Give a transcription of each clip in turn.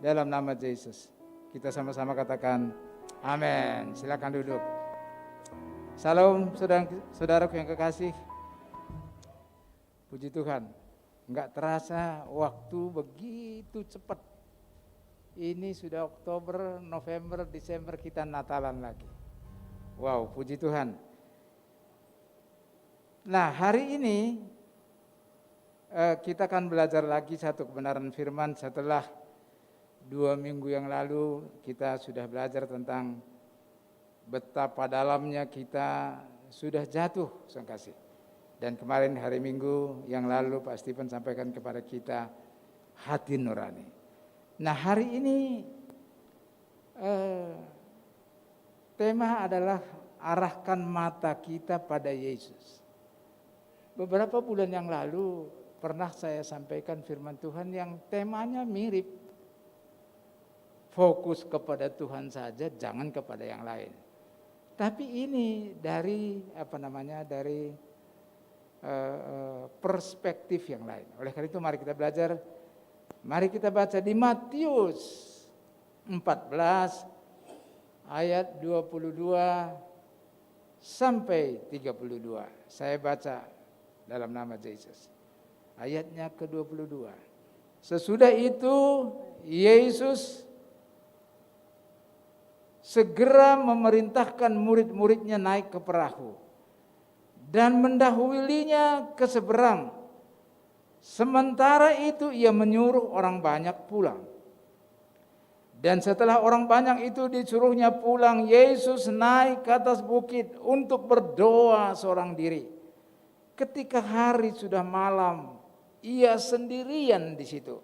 dalam nama Yesus. Kita sama-sama katakan amin. Silakan duduk. Salam saudaraku yang kekasih. Puji Tuhan. Enggak terasa waktu begitu cepat. Ini sudah Oktober, November, Desember, kita Natalan lagi. Wow, puji Tuhan. Nah, hari ini kita akan belajar lagi satu kebenaran firman setelah 2 minggu yang lalu kita sudah belajar tentang betapa dalamnya kita sudah jatuh, saudara kasih. Dan kemarin hari Minggu yang lalu Pak Stephen sampaikan kepada kita hati nurani. Nah, hari ini tema adalah arahkan mata kita pada Yesus. Beberapa bulan yang lalu pernah saya sampaikan firman Tuhan yang temanya mirip. Fokus kepada Tuhan saja, jangan kepada yang lain. Tapi ini dari dari perspektif yang lain. Oleh karena itu mari kita belajar. Mari kita baca di Matius 14 ayat 22 sampai 32. Saya baca dalam nama Yesus. Ayatnya ke-22. Sesudah itu Yesus segera memerintahkan murid-muridnya naik ke perahu dan mendahulunya ke seberang. Sementara itu ia menyuruh orang banyak pulang. Dan setelah orang banyak itu disuruhnya pulang, Yesus naik ke atas bukit untuk berdoa seorang diri. Ketika hari sudah malam, ia sendirian di situ.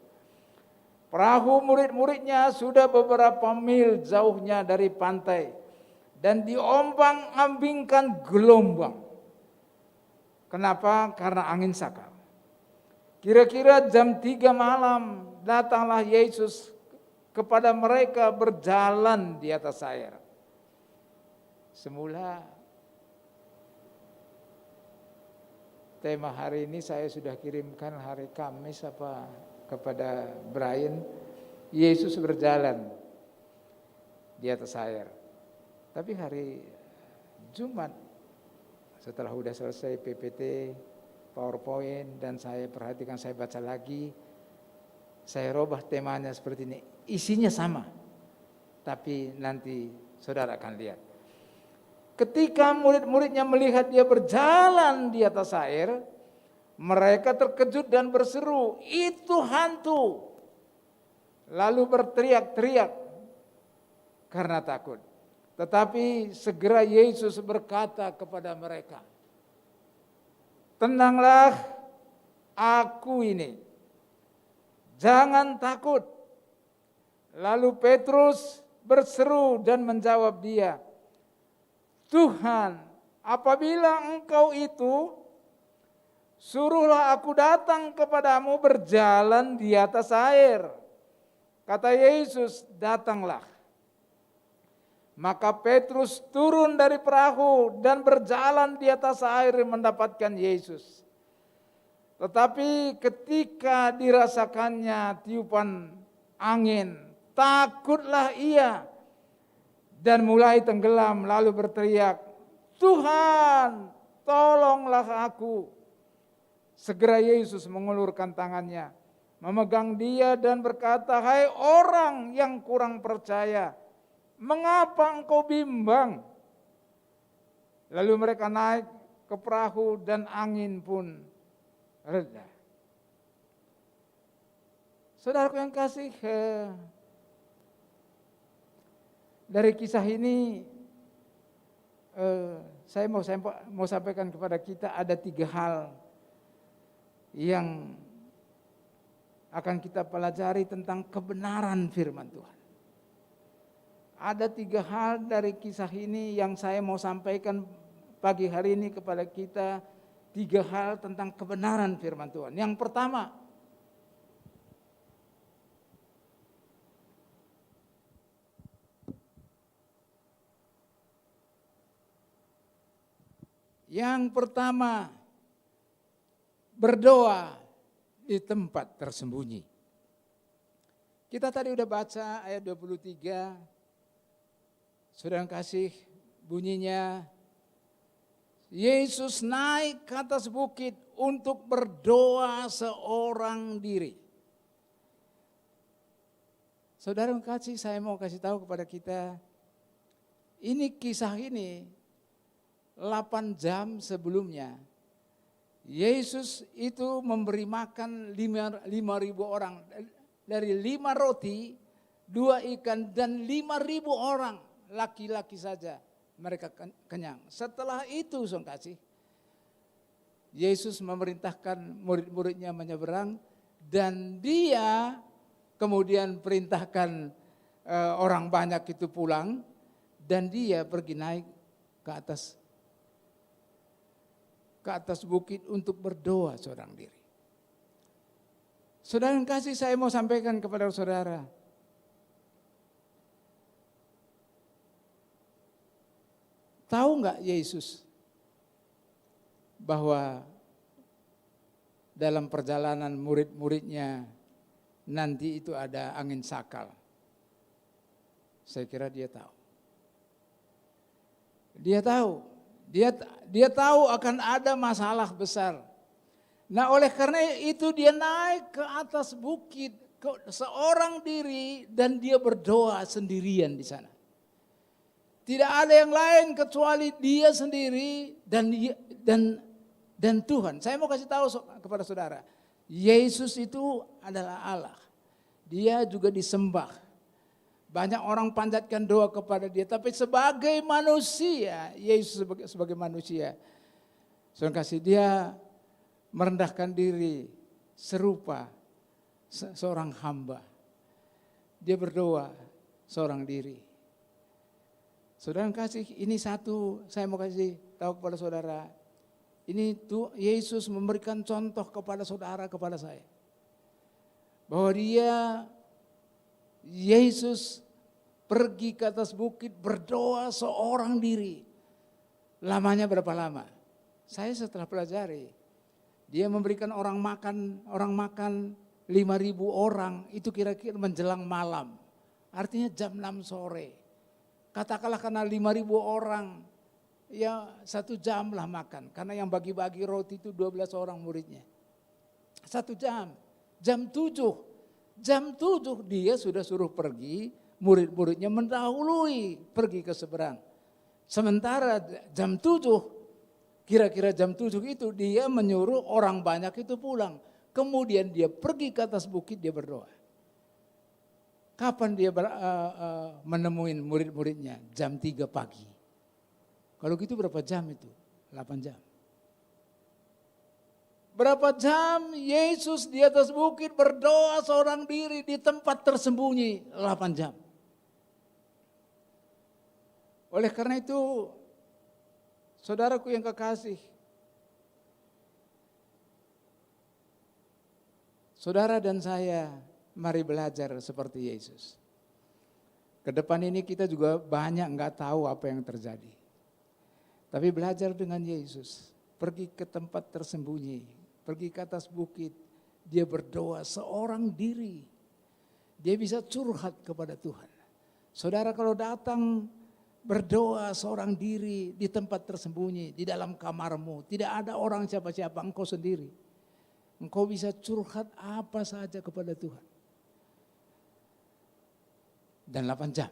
Perahu murid-muridnya sudah beberapa mil jauhnya dari pantai dan diombang-ambingkan gelombang. Kenapa? Karena angin sakal. Kira-kira jam 3 malam datanglah Yesus kepada mereka berjalan di atas air. Semula tema hari ini saya sudah kirimkan hari Kamis kepada Brian. Yesus berjalan di atas air. Tapi hari Jumat setelah sudah selesai PPT, PowerPoint dan saya perhatikan, saya baca lagi, saya robah temanya seperti ini. Isinya sama, tapi nanti saudara akan lihat. Ketika murid-muridnya melihat dia berjalan di atas air, mereka terkejut dan berseru, "Itu hantu!" Lalu berteriak-teriak karena takut. Tetapi segera Yesus berkata kepada mereka, "Tenanglah, aku ini. Jangan takut." Lalu Petrus berseru dan menjawab dia, "Tuhan, apabila Engkau itu, suruhlah aku datang kepadamu berjalan di atas air." Kata Yesus, "Datanglah." Maka Petrus turun dari perahu dan berjalan di atas air mendapatkan Yesus. Tetapi ketika dirasakannya tiupan angin, takutlah ia dan mulai tenggelam lalu berteriak, "Tuhan, tolonglah aku." Segera Yesus mengulurkan tangannya, memegang dia dan berkata, "Hai orang yang kurang percaya, mengapa engkau bimbang?" Lalu mereka naik ke perahu dan angin pun reda. Saudaraku yang kasih, dari kisah ini saya mau sampaikan kepada kita ada 3 hal yang akan kita pelajari tentang kebenaran firman Tuhan. Ada 3 hal dari kisah ini yang saya mau sampaikan pagi hari ini kepada kita. 3 hal tentang kebenaran firman Tuhan. Yang pertama, berdoa di tempat tersembunyi. Kita tadi udah baca ayat 23. Saudara kasih bunyinya, Yesus naik ke atas bukit untuk berdoa seorang diri. Saudara kasih, saya mau kasih tahu kepada kita, ini kisah ini 8 jam sebelumnya, Yesus itu memberi makan 5.000 orang. Dari 5 roti, 2 ikan dan 5.000 orang, laki-laki saja mereka kenyang. Setelah itu saudara kasih, Yesus memerintahkan murid-muridnya menyeberang dan dia kemudian perintahkan orang banyak itu pulang dan dia pergi naik ke atas bukit untuk berdoa seorang diri. Saudara yang kasih, saya mau sampaikan kepada saudara, tahu nggak Yesus bahwa dalam perjalanan murid-muridnya nanti itu ada angin sakal? Saya kira dia tahu. Dia tahu akan ada masalah besar. Nah, oleh karena itu dia naik ke atas bukit seorang diri dan dia berdoa sendirian di sana. Tidak ada yang lain kecuali dia sendiri dan Tuhan. Saya mau kasih tahu kepada saudara, Yesus itu adalah Allah. Dia juga disembah. Banyak orang panjatkan doa kepada dia, tapi sebagai manusia, Yesus sebagai manusia, saudara kasih, dia merendahkan diri serupa seorang hamba. Dia berdoa seorang diri. Saudara kasih, ini satu saya mau kasih tahu kepada saudara. Ini tuh Yesus memberikan contoh kepada saudara, kepada saya. Bahwa Yesus pergi ke atas bukit berdoa seorang diri. Lamanya berapa lama? Saya setelah pelajari, dia memberikan orang makan 5.000 orang, itu kira-kira menjelang malam. Artinya jam 6 sore. Katakanlah karena 5.000 orang, ya 1 jam lah makan. Karena yang bagi-bagi roti itu 12 orang muridnya. 1 jam, jam 7 dia sudah suruh pergi, murid-muridnya mendahului pergi ke seberang. Sementara jam 7, kira-kira jam 7 itu dia menyuruh orang banyak itu pulang. Kemudian dia pergi ke atas bukit, dia berdoa. Kapan dia menemuin murid-muridnya? Jam 3 pagi. Kalau gitu berapa jam itu? 8 jam. Berapa jam Yesus di atas bukit berdoa seorang diri di tempat tersembunyi? 8 jam. Oleh karena itu, saudaraku yang kekasih, saudara dan saya mari belajar seperti Yesus. Ke depan ini kita juga banyak nggak tahu apa yang terjadi. Tapi belajar dengan Yesus, pergi ke tempat tersembunyi, pergi ke atas bukit, dia berdoa seorang diri. Dia bisa curhat kepada Tuhan. Saudara kalau datang berdoa seorang diri di tempat tersembunyi, di dalam kamarmu, tidak ada orang siapa-siapa, engkau sendiri. Engkau bisa curhat apa saja kepada Tuhan. Dan 8 jam.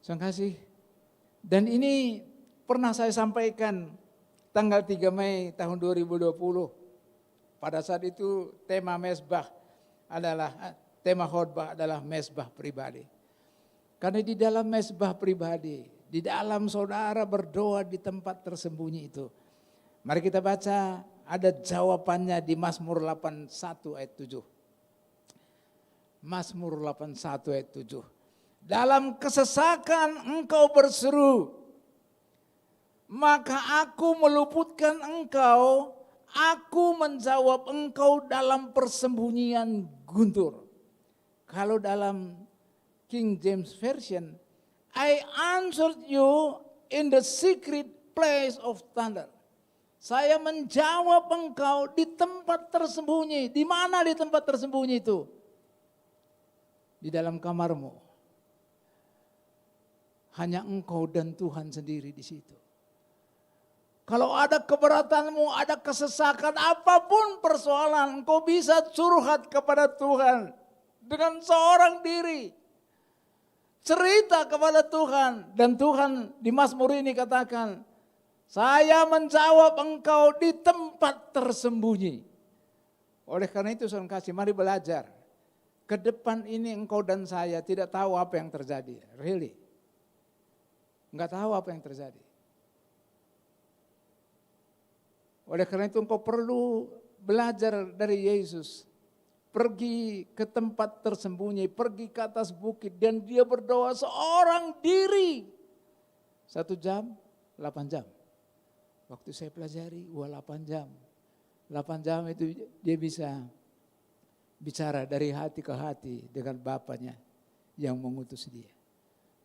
Saya kasih. Dan ini pernah saya sampaikan tanggal 3 Mei tahun 2020. Pada saat itu tema khotbah adalah mezbah pribadi. Karena di dalam mezbah pribadi, di dalam saudara berdoa di tempat tersembunyi itu. Mari kita baca, ada jawabannya di Mazmur 81 ayat 7. Mazmur 81 ayat 7. Dalam kesesakan engkau berseru, maka aku meluputkan engkau, aku menjawab engkau dalam persembunyian guntur. Kalau dalam King James Version, I answered you in the secret place of thunder. Saya menjawab engkau di tempat tersembunyi. Di mana di tempat tersembunyi itu? di dalam kamarmu. Hanya engkau dan Tuhan sendiri di situ. Kalau ada keberatanmu, ada kesesakan, apapun persoalan, engkau bisa curhat kepada Tuhan dengan seorang diri. Cerita kepada Tuhan, dan Tuhan di Mazmur ini katakan, saya menjawab engkau di tempat tersembunyi. Oleh karena itu saudara kasih, mari belajar. Ke depan ini engkau dan saya tidak tahu apa yang terjadi. Really. Enggak tahu apa yang terjadi. Oleh karena itu engkau perlu belajar dari Yesus. Pergi ke tempat tersembunyi, pergi ke atas bukit, dan dia berdoa seorang diri. 1 jam, 8 jam. Waktu saya pelajari, 8 jam. 8 jam itu dia bisa bicara dari hati ke hati dengan Bapaknya yang mengutus dia.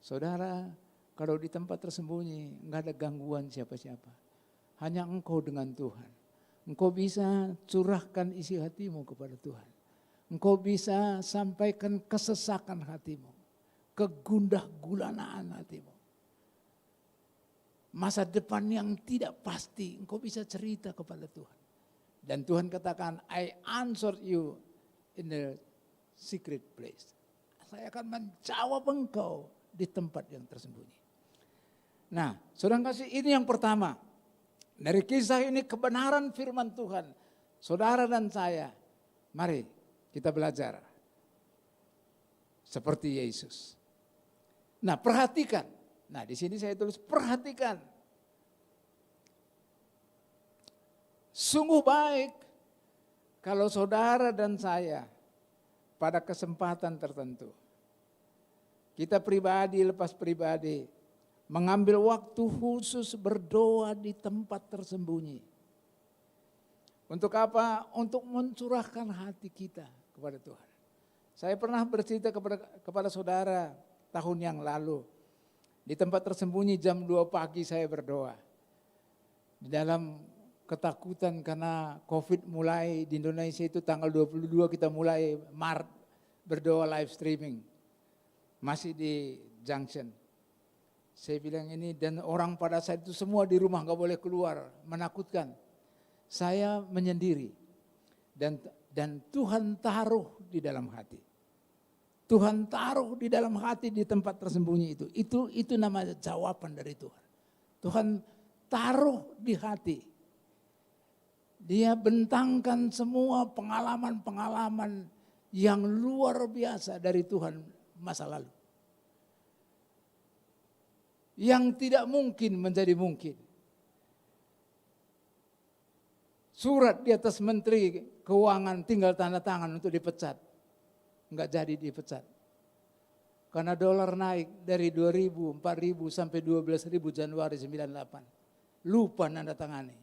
Saudara, kalau di tempat tersembunyi, enggak ada gangguan siapa-siapa. Hanya engkau dengan Tuhan. Engkau bisa curahkan isi hatimu kepada Tuhan. Engkau bisa sampaikan kesesakan hatimu, kegundah gulanaan hatimu. Masa depan yang tidak pasti, engkau bisa cerita kepada Tuhan. Dan Tuhan katakan, I answer you in the secret place. Saya akan menjawab engkau di tempat yang tersembunyi. Nah, saudara kasih, ini yang pertama. Dari kisah ini kebenaran firman Tuhan. Saudara dan saya, mari kita belajar seperti Yesus. Nah, perhatikan. Nah, di sini saya tulis perhatikan. Sungguh baik kalau saudara dan saya pada kesempatan tertentu, kita pribadi lepas pribadi, mengambil waktu khusus berdoa di tempat tersembunyi. Untuk apa? Untuk mencurahkan hati kita kepada Tuhan. Saya pernah bercerita kepada saudara tahun yang lalu. Di tempat tersembunyi jam 2 pagi saya berdoa. Di dalam ketakutan karena COVID mulai di Indonesia itu tanggal 22 kita mulai Maret berdoa live streaming. Masih di Junction. Saya bilang ini, dan orang pada saat itu semua di rumah gak boleh keluar, menakutkan. Saya menyendiri dan Tuhan taruh di dalam hati. Tuhan taruh di dalam hati di tempat tersembunyi itu. Itu namanya jawaban dari Tuhan. Tuhan taruh di hati. Dia bentangkan semua pengalaman-pengalaman yang luar biasa dari Tuhan masa lalu. Yang tidak mungkin menjadi mungkin. Surat di atas Menteri Keuangan tinggal tanda tangan untuk dipecat. Enggak jadi dipecat. Karena dolar naik dari 2.000, 4.000 sampai 12.000 Januari 98. Lupa nanda tangani.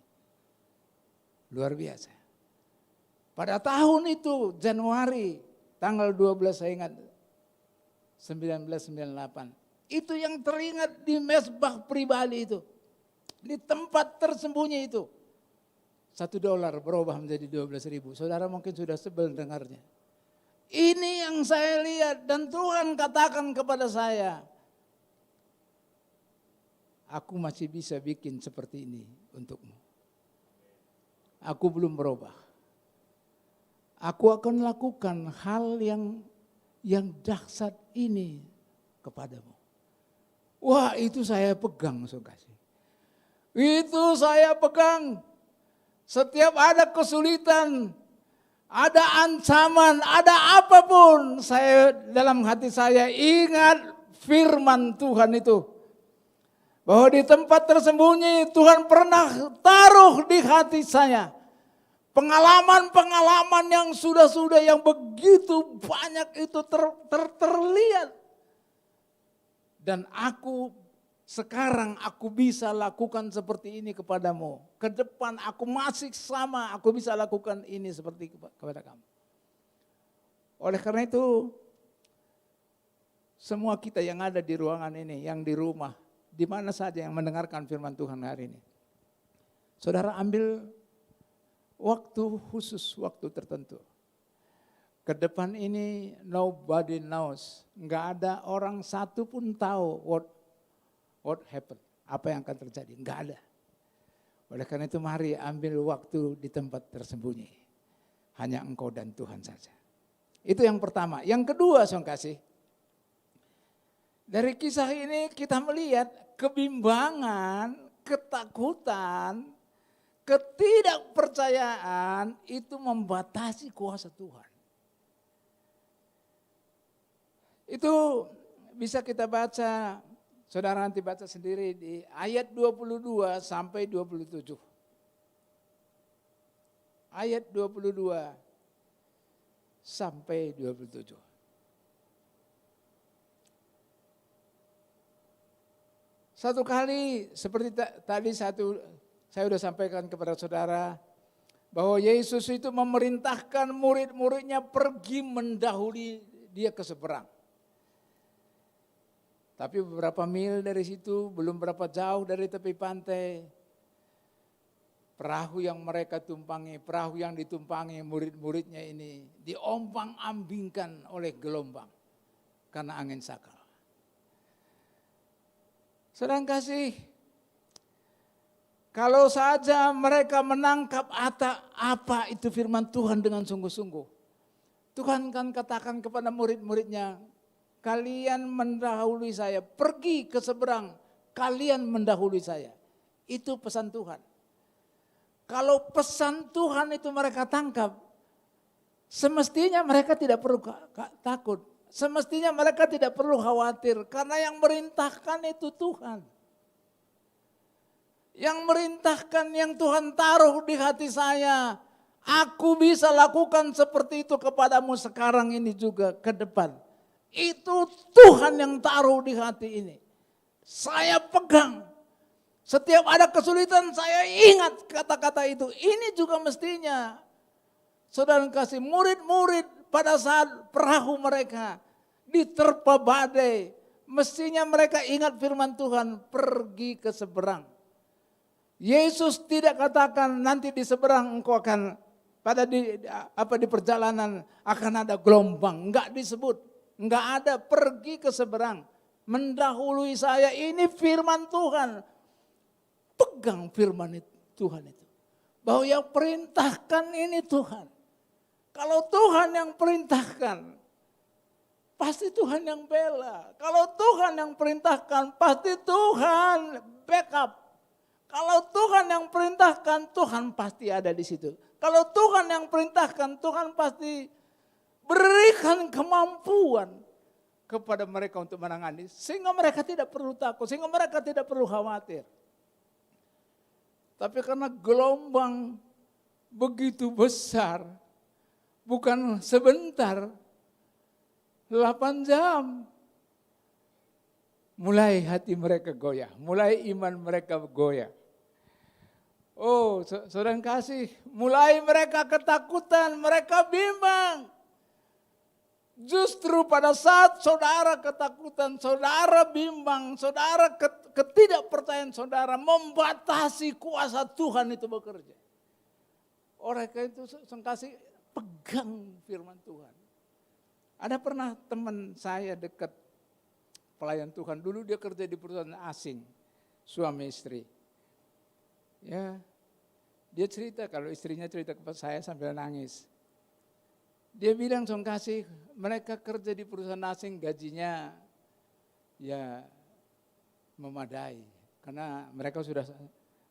Luar biasa. Pada tahun itu Januari tanggal 12 saya ingat 1998. Itu yang teringat di mesbah pribadi itu. Di tempat tersembunyi itu. $1 berubah menjadi 12.000. Saudara mungkin sudah sebel dengarnya. Ini yang saya lihat dan Tuhan katakan kepada saya. Aku masih bisa bikin seperti ini untukmu. Aku belum berubah. Aku akan lakukan hal yang dahsyat ini kepadamu. Wah, itu saya pegang, saudara. Itu saya pegang. Setiap ada kesulitan, ada ancaman, ada apapun, saya dalam hati saya ingat firman Tuhan itu. Bahwa di tempat tersembunyi Tuhan pernah taruh di hati saya. Pengalaman-pengalaman yang sudah-sudah yang begitu banyak itu terlihat. Dan sekarang aku bisa lakukan seperti ini kepadamu. Ke depan aku masih sama, aku bisa lakukan ini seperti kepada kamu. Oleh karena itu, semua kita yang ada di ruangan ini, yang di rumah, di mana saja yang mendengarkan firman Tuhan hari ini. Saudara ambil waktu khusus, waktu tertentu. Ke depan ini nobody knows. Enggak ada orang satu pun tahu what happened. Apa yang akan terjadi. Enggak ada. Oleh karena itu mari ambil waktu di tempat tersembunyi. Hanya engkau dan Tuhan saja. Itu yang pertama. Yang kedua, saudara kasih. Dari kisah ini kita melihat kebimbangan, ketakutan, ketidakpercayaan itu membatasi kuasa Tuhan. Itu bisa kita baca, saudara nanti baca sendiri di ayat 22 sampai 27. Ayat 22 sampai 27. Satu kali seperti tadi saya sudah sampaikan kepada saudara bahwa Yesus itu memerintahkan murid-muridnya pergi mendahului dia ke seberang. Tapi beberapa mil dari situ, belum berapa jauh dari tepi pantai, perahu yang mereka tumpangi, perahu yang ditumpangi murid-muridnya ini diombang-ambingkan oleh gelombang karena angin sakal. Saudara kasih, kalau saja mereka menangkap apa itu firman Tuhan dengan sungguh-sungguh. Tuhan kan katakan kepada murid-muridnya, kalian mendahului saya, pergi ke seberang, kalian mendahului saya. Itu pesan Tuhan. Kalau pesan Tuhan itu mereka tangkap, semestinya mereka tidak perlu takut. Semestinya mereka tidak perlu khawatir, karena yang merintahkan itu Tuhan. Yang merintahkan, yang Tuhan taruh di hati saya, aku bisa lakukan seperti itu kepadamu sekarang ini juga ke depan. Itu Tuhan yang taruh di hati ini. Saya pegang. Setiap ada kesulitan saya ingat kata-kata itu. Ini juga mestinya saudara kasih murid-murid pada saat perahu mereka diterpa badai. Mestinya mereka ingat firman Tuhan, pergi ke seberang. Yesus tidak katakan nanti di seberang engkau akan di perjalanan akan ada gelombang. Enggak disebut. Enggak ada, pergi ke seberang. Mendahului saya, ini firman Tuhan. Pegang firman Tuhan itu. Bahwa yang perintahkan ini Tuhan. Kalau Tuhan yang perintahkan, pasti Tuhan yang bela. Kalau Tuhan yang perintahkan, pasti Tuhan backup. Kalau Tuhan yang perintahkan, Tuhan pasti ada di situ. Kalau Tuhan yang perintahkan, Tuhan pasti berikan kemampuan kepada mereka untuk menangani. Sehingga mereka tidak perlu takut, sehingga mereka tidak perlu khawatir. Tapi karena gelombang begitu besar, bukan sebentar, 8 jam. Mulai hati mereka goyah, mulai iman mereka goyah. Oh, saudara kasih, mulai mereka ketakutan, mereka bimbang. Justru pada saat saudara ketakutan, saudara bimbang, saudara ketidakpercayaan saudara membatasi kuasa Tuhan itu bekerja. Oleh karena itu saya kasih pegang firman Tuhan. Ada pernah teman saya dekat pelayan Tuhan, dulu dia kerja di perusahaan asing, suami istri. Ya, dia cerita, kalau istrinya cerita kepada saya sambil nangis. Dia bilang, Song kasih, mereka kerja di perusahaan asing gajinya ya memadai. Karena mereka sudah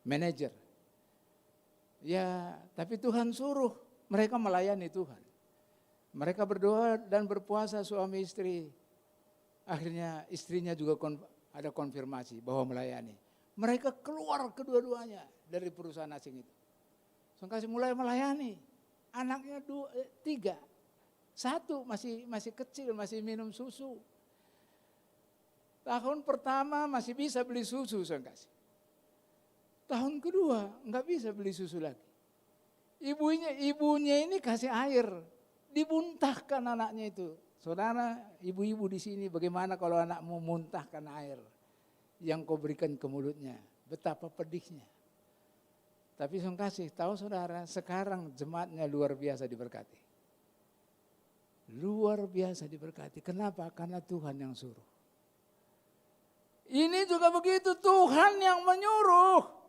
manajer. Ya, tapi Tuhan suruh mereka melayani Tuhan. Mereka berdoa dan berpuasa suami istri. Akhirnya istrinya juga ada konfirmasi bahwa melayani. Mereka keluar kedua-duanya dari perusahaan asing itu. Song kasih mulai melayani. Anaknya 3. 1 masih kecil, masih minum susu. Tahun pertama masih bisa beli susu, Song kasih. Tahun kedua enggak bisa beli susu lagi. Ibunya ini kasih air, dimuntahkan anaknya itu. Saudara, ibu-ibu di sini, bagaimana kalau anakmu muntahkan air yang kau berikan ke mulutnya? Betapa pedihnya. Tapi Song kasih tahu saudara, sekarang jemaatnya luar biasa diberkati. Luar biasa diberkati. Kenapa? Karena Tuhan yang suruh. Ini juga begitu, Tuhan yang menyuruh.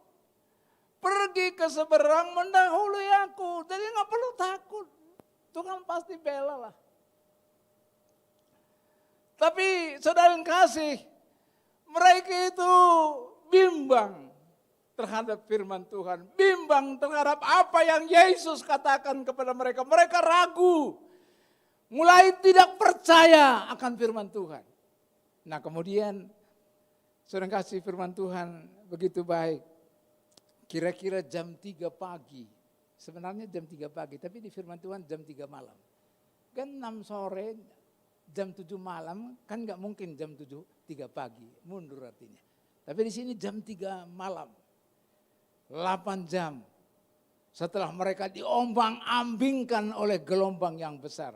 Pergi ke seberang mendahului aku. Jadi nggak perlu takut. Tuhan pasti bela lah. Tapi saudara yang kasih, mereka itu bimbang terhadap firman Tuhan. Bimbang terhadap apa yang Yesus katakan kepada mereka. Mereka ragu. Mulai tidak percaya akan firman Tuhan. Nah kemudian saudara kasih firman Tuhan begitu baik. Kira-kira jam 3 pagi. Sebenarnya jam 3 pagi. Tapi di firman Tuhan jam 3 malam. Kan 6 sore jam 7 malam. Kan gak mungkin jam 3 pagi. Mundur artinya. Tapi di sini jam 3 malam. 8 jam. Setelah mereka diombang-ambingkan oleh gelombang yang besar.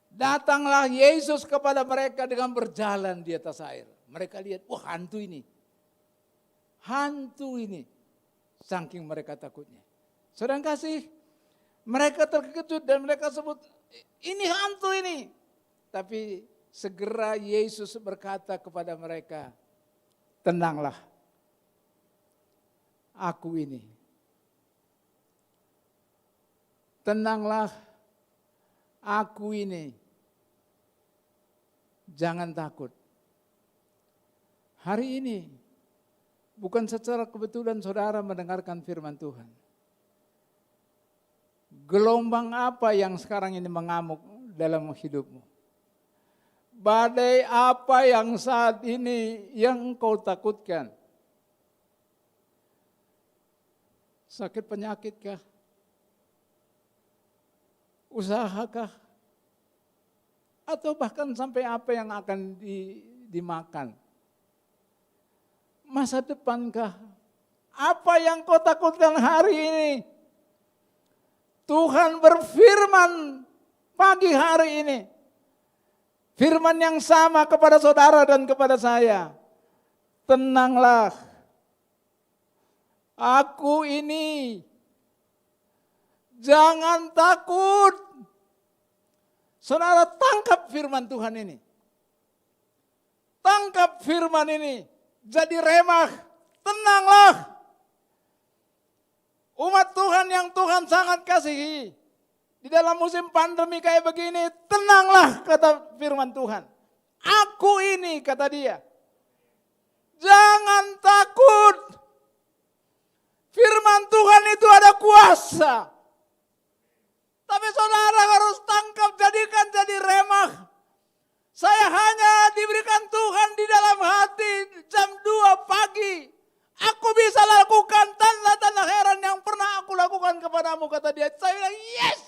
Datanglah Yesus kepada mereka dengan berjalan di atas air. Mereka lihat, wah hantu ini. Hantu ini. Saking mereka takutnya. Saudara kasih, mereka terkejut dan mereka sebut, ini hantu ini. Tapi segera Yesus berkata kepada mereka, tenanglah. Aku ini. Tenanglah. Aku ini. Jangan takut. Hari ini bukan secara kebetulan saudara mendengarkan firman Tuhan. Gelombang apa yang sekarang ini mengamuk dalam hidupmu? Badai apa yang saat ini yang engkau takutkan? Sakit penyakitkah? Usahakah? Atau bahkan sampai apa yang akan dimakan? Masa depankah? Apa yang kau takutkan hari ini? Tuhan berfirman pagi hari ini. Firman yang sama kepada saudara dan kepada saya. Tenanglah. Aku ini. Jangan takut. Saudara tangkap firman Tuhan ini. Tangkap firman ini. Jadi remah. Tenanglah. Umat Tuhan yang Tuhan sangat kasihi. Di dalam musim pandemi kayak begini. Tenanglah kata firman Tuhan. Aku ini kata dia. Jangan takut. Firman Tuhan itu ada kuasa. Tapi saudara harus tangkap, jadikan jadi remah. Saya hanya diberikan Tuhan di dalam hati jam 2 pagi. Aku bisa lakukan tanda-tanda heran yang pernah aku lakukan kepadamu, kata dia. Saya bilang, yes!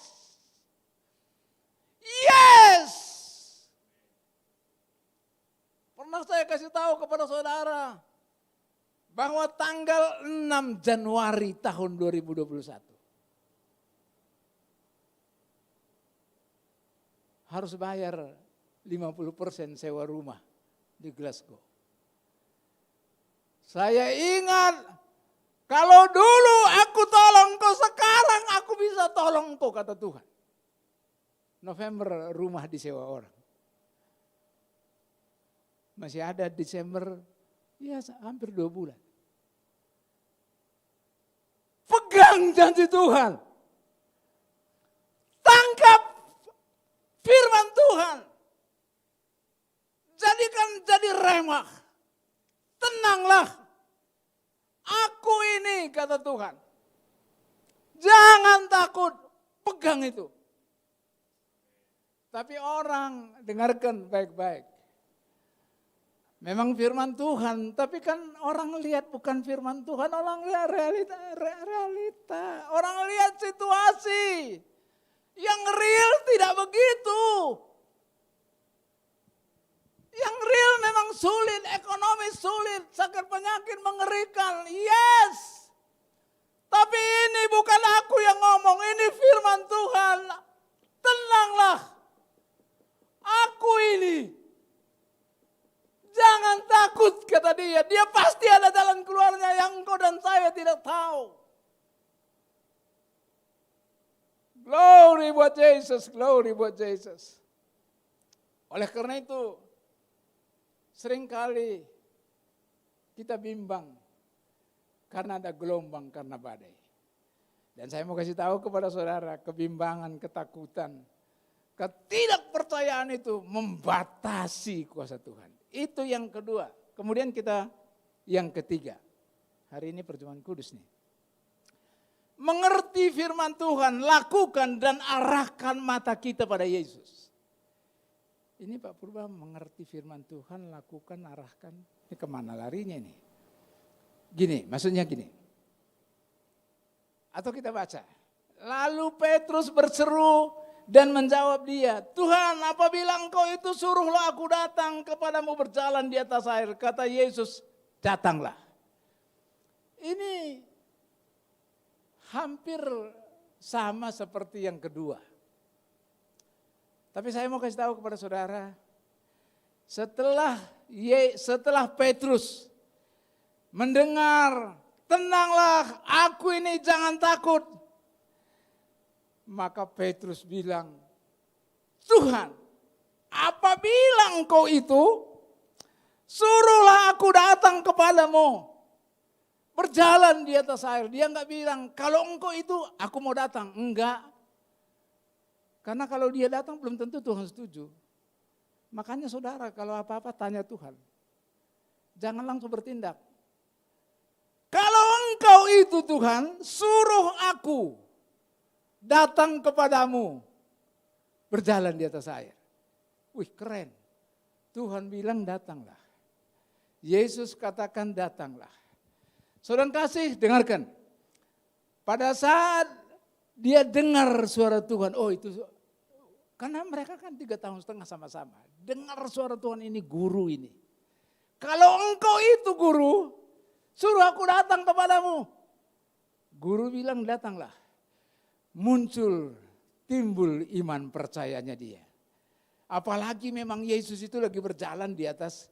Yes! Pernah saya kasih tahu kepada saudara bahwa tanggal 6 Januari tahun 2021 harus bayar 50% sewa rumah di Glasgow. Saya ingat, kalau dulu aku tolong kau, sekarang aku bisa tolong kau, kata Tuhan. November rumah disewa orang. Masih ada Desember, ya hampir 2 bulan. Pegang janji Tuhan. Tangkap firman Tuhan. Jadikan jadi remah. Tenanglah. Aku ini kata Tuhan. Jangan takut. Pegang itu. Tapi orang dengarkan baik-baik. Memang firman Tuhan. Tapi kan orang lihat bukan firman Tuhan. Orang lihat realita. Orang lihat situasi. Yang real tidak begitu. Yang real memang sulit, ekonomi sulit, sakit penyakit mengerikan, yes. Tapi ini bukan aku yang ngomong, ini firman Tuhan. Tenanglah, aku ini. Jangan takut kata dia, dia pasti ada jalan keluarnya yang engkau dan saya tidak tahu. Glory buat Yesus, glory buat Yesus. Oleh karena itu, seringkali kita bimbang karena ada gelombang, karena badai. Dan saya mau kasih tahu kepada saudara, kebimbangan, ketakutan, ketidakpercayaan itu membatasi kuasa Tuhan. Itu yang kedua. Kemudian kita yang ketiga. Hari ini perjumpaan kudus nih. Mengerti firman Tuhan, lakukan dan arahkan mata kita pada Yesus. Ini Pak Purba mengerti firman Tuhan, lakukan, arahkan. Ini kemana larinya nih? Gini, maksudnya gini. Atau kita baca. Lalu Petrus berseru dan menjawab dia, Tuhan, apabila engkau itu suruhlah aku datang kepadamu berjalan di atas air. Kata Yesus, datanglah. Ini hampir sama seperti yang kedua. Tapi saya mau kasih tahu kepada saudara, setelah Petrus mendengar, tenanglah, aku ini jangan takut. Maka Petrus bilang, Tuhan, apabila engkau itu, suruhlah aku datang kepadamu. Berjalan di atas air. Dia enggak bilang, kalau engkau itu aku mau datang. Enggak. Karena kalau dia datang belum tentu Tuhan setuju. Makanya saudara kalau apa-apa tanya Tuhan. Jangan langsung bertindak. Kalau engkau itu Tuhan, suruh aku datang kepadamu. Berjalan di atas air. Wih keren. Tuhan bilang datanglah. Yesus katakan datanglah. Saudara kasih, dengarkan. Pada saat dia dengar suara Tuhan, oh itu, karena mereka kan 3,5 tahun sama-sama. Dengar suara Tuhan, ini guru ini. Kalau engkau itu guru, suruh aku datang kepadamu. Guru bilang datanglah. Muncul, timbul iman percayanya dia. Apalagi memang Yesus itu lagi berjalan di atas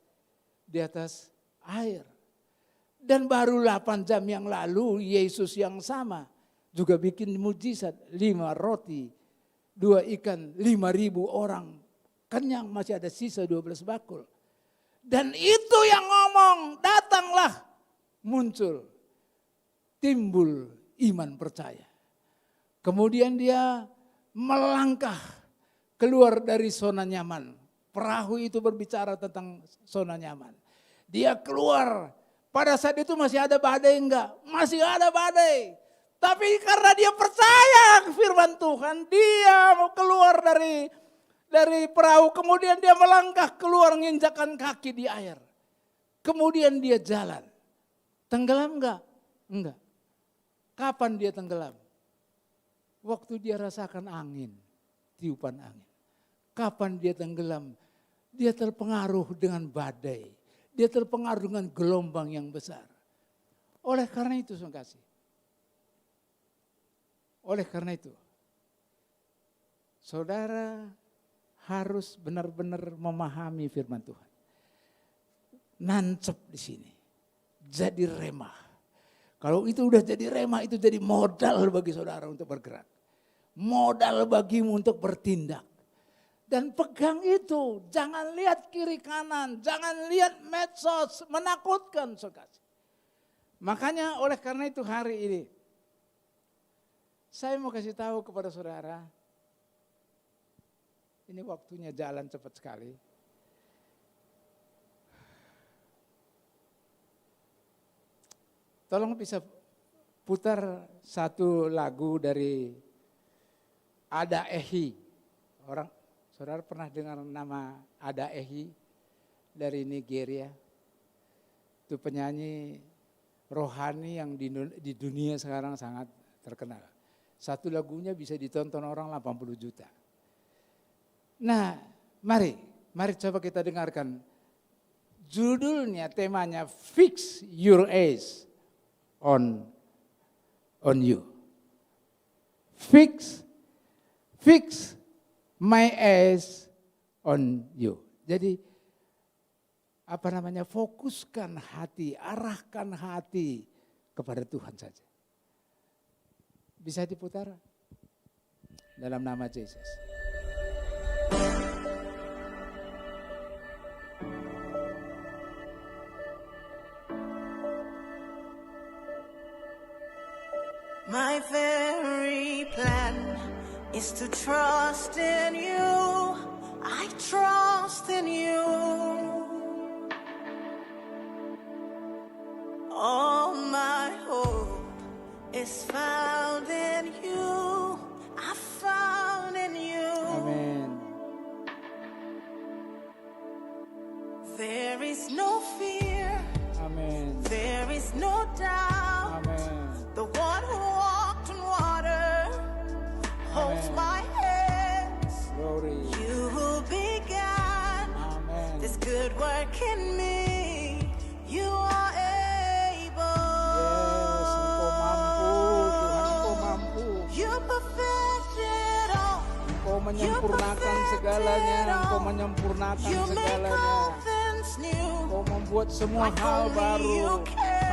air. Dan baru 8 jam yang lalu Yesus yang sama juga bikin mujizat, 5 roti, 2 ikan, 5.000 orang kenyang, masih ada sisa 12 bakul. Dan itu yang ngomong, datanglah, muncul, timbul iman percaya. Kemudian dia melangkah keluar dari zona nyaman. Perahu itu berbicara tentang zona nyaman. Dia keluar. Pada saat itu masih ada badai enggak? Masih ada badai. Tapi karena dia percaya firman Tuhan, dia mau keluar dari perahu. Kemudian dia melangkah keluar, menginjakkan kaki di air. Kemudian dia jalan. Tenggelam enggak? Enggak. Kapan dia tenggelam? Waktu dia rasakan angin, tiupan angin. Kapan dia tenggelam? Dia terpengaruh dengan badai. Dia terpengaruh dengan gelombang yang besar. Oleh karena itu, saudara kasih. Oleh karena itu, saudara harus benar-benar memahami firman Tuhan. Nancep di sini. Jadi remah. Kalau itu udah jadi remah, itu jadi modal bagi saudara untuk bergerak. Modal bagimu untuk bertindak. Dan pegang itu, jangan lihat kiri kanan, jangan lihat medsos, menakutkan saudara. Makanya oleh karena itu hari ini, saya mau kasih tahu kepada saudara, ini waktunya jalan cepat sekali. Tolong bisa putar satu lagu dari Ada Ehi. Saudara pernah dengar nama Ada Ehi dari Nigeria? Itu penyanyi rohani yang di dunia sekarang sangat terkenal. Satu lagunya bisa ditonton orang 80 juta. Nah, mari coba kita dengarkan. Judulnya, temanya Fix Your Eyes on You. Fix my eyes on you. Jadi fokuskan hati, arahkan hati kepada Tuhan saja. Bisa diputar? Dalam nama Yesus. My very plan is to trust in you. I trust in you. All my hope is found in you. I found in you. Amin. There is no fear. Amin. There is no doubt. Amin. The one who walked on water holds Amen. my hands. Glory. You who began Amen. this good work in me, you are able. Yes, Engkau mampu, Tuhan, Engkau mampu. You perfected all. Engkau menyempurnakan segalanya, Engkau menyempurnakan You make segalanya. all things new. Engkau membuat semua hal baru.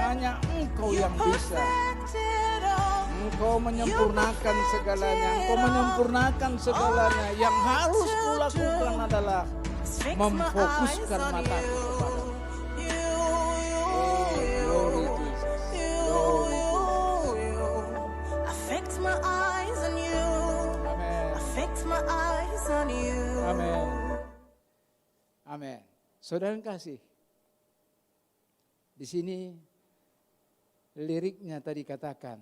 Hanya Engkau You yang bisa. perfected all. Engkau menyempurnakan segalanya. Engkau menyempurnakan segalanya. Yang harus kulakukan adalah Fix my memfokuskan eyes on mataku you. kepadamu. You, Glory Jesus. Glory Jesus. I fix my eyes on you. Amin. I fix my eyes on you. Amin. Amin. Saudara yang kasih, di sini liriknya tadi katakan,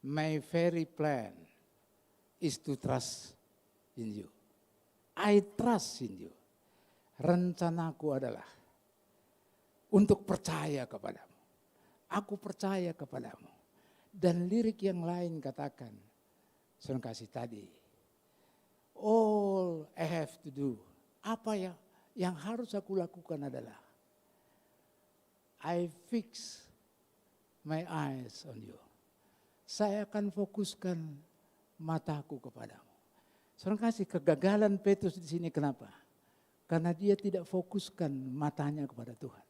my very plan is to trust in you. I trust in you. Rencanaku adalah untuk percaya kepadamu. Aku percaya kepadamu. Dan lirik yang lain katakan, saudara kasih tadi, all I have to do, apa yang harus aku lakukan adalah I fix my eyes on you. Saya akan fokuskan mataku kepadamu. Saudara kasih, kegagalan Petrus di sini kenapa? Karena dia tidak fokuskan matanya kepada Tuhan.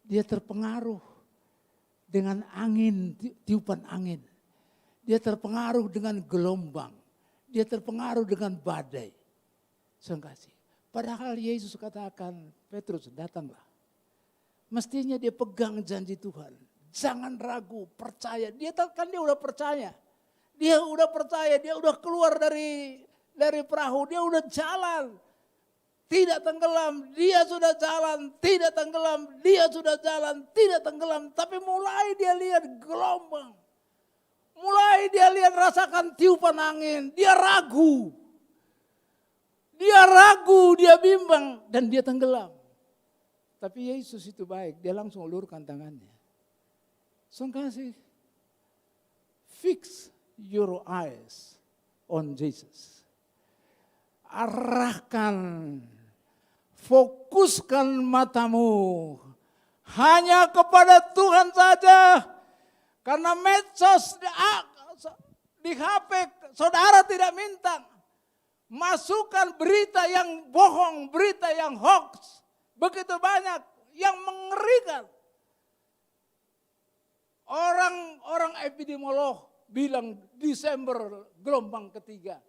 Dia terpengaruh dengan angin, tiupan angin. Dia terpengaruh dengan gelombang. Dia terpengaruh dengan badai. Saudara kasih, padahal Yesus katakan, Petrus datanglah. Mestinya dia pegang janji Tuhan. Jangan ragu, percaya. Dia udah percaya. Dia udah percaya, dia udah keluar dari perahu, dia udah jalan. Tidak tenggelam, dia sudah jalan. Tidak tenggelam, dia sudah jalan. Tidak tenggelam, tapi mulai dia lihat gelombang. Mulai dia lihat rasakan tiupan angin, dia ragu. Dia ragu, dia bimbang, dan dia tenggelam. Tapi Yesus itu baik, dia langsung ulurkan tangannya. Saudara kasih, fix your eyes on Jesus. Arahkan, fokuskan matamu hanya kepada Tuhan saja. Karena medsos di HP saudara tidak minta. Masukkan berita yang bohong, berita yang hoax. Begitu banyak yang mengerikan. Orang epidemiolog bilang Desember gelombang ketiga.